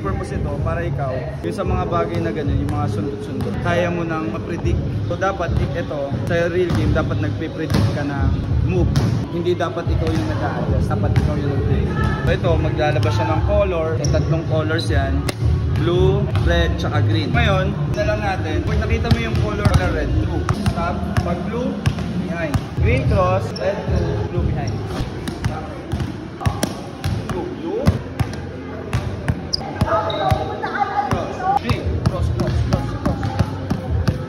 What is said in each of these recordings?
purpose ito para ikaw, yung sa mga bagay na ganyan, yung mga sundot-sundot, kaya mo nang ma-predict. So dapat ito, sa real game, dapat nagpe-predict ka ng move. Hindi dapat ikaw yung nag-a-adjust, dapat ikaw yung nag-predict. So ito, maglalabas siya ng color, may tatlong colors yan. Blue, red, tsaka green. Ngayon, na lang natin, pag nakita mo yung color na red, true. Stop. Pag blue, behind. Green cross, red, blue behind. Blue. Green, cross.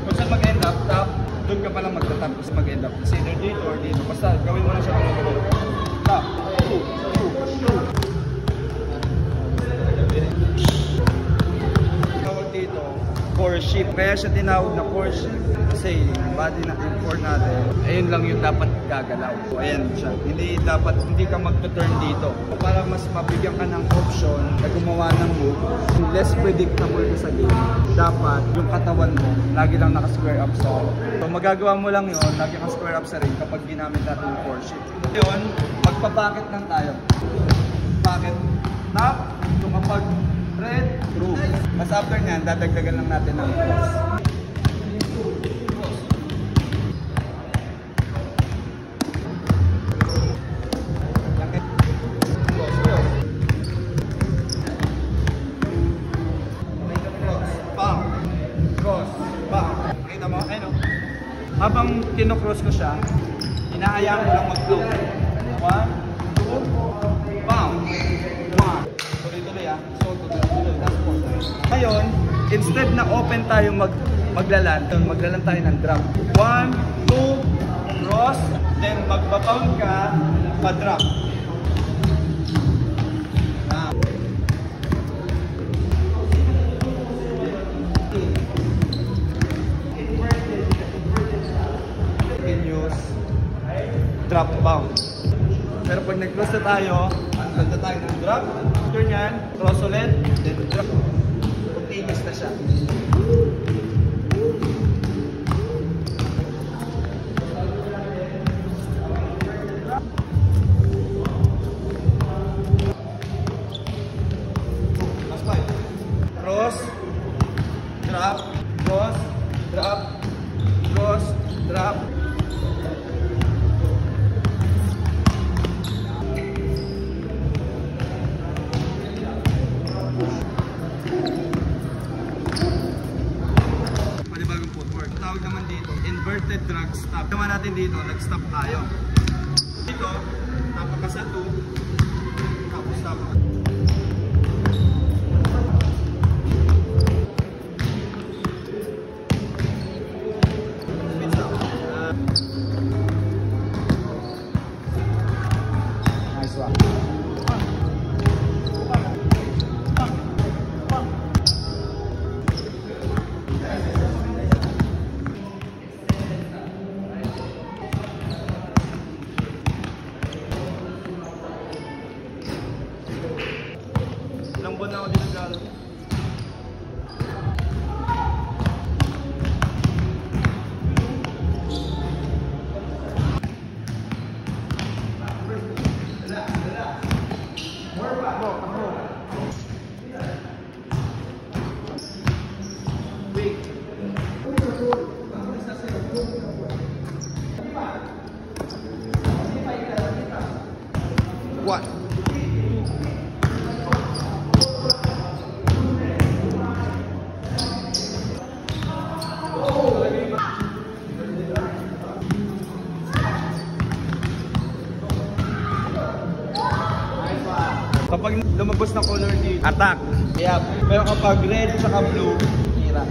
Kung saan mag-end up, stop. Doon ka palang magtatap kasi mag-end up. Kasi either dito or dito. Basta gawin mo lang siya dito. Stop. Two. Core ship. Kaya siya tinawag na core ship kasi yung body na import natin, ayun lang yung dapat gagalaw. So, ayan siya. Hindi ka mag-turn dito. Para mas mabigyan ka ng option na gumawa ng move, less predictable sa game. Dapat yung katawan mo, lagi lang naka-square up sa all. So magagawa mo lang yun, lagi naka-square up sa ring kapag ginamit natin yung core ship. Yun, magpa-pocket lang tayo. Pocket. Tap. So kapag red, true. Mas after nyan, dadagdagan lang natin ng cross. Cross. Makita mo? Ayun o. Habang kinocross ko siya, hinahayaan ko lang mag-flow. 1, 2, bam! 1. Tuloy-tuloy ah. So, tuloy-tuloy. Ngayon, instead na open tayo maglalan tayo ng drop. 1, 2, cross, then magbabound ka, pa-drop. Drop bound. Pero pag nag-cross na tayo, ganda tayo ng drop. After nyan, cross ulit, then drop. Continuous na siya. Last 5. Cross, drop, cross, drop, cross, drop. Tawag naman dito, inverted drag stop. Naman natin dito, nag-stop tayo. Dito, tapak ka sa 2, tapos stop. Nice one. Lambon na ako dito sa lalo. What? Kapag lumabas na color dito, attack. Yeah. Pero kapag red at blue, hira.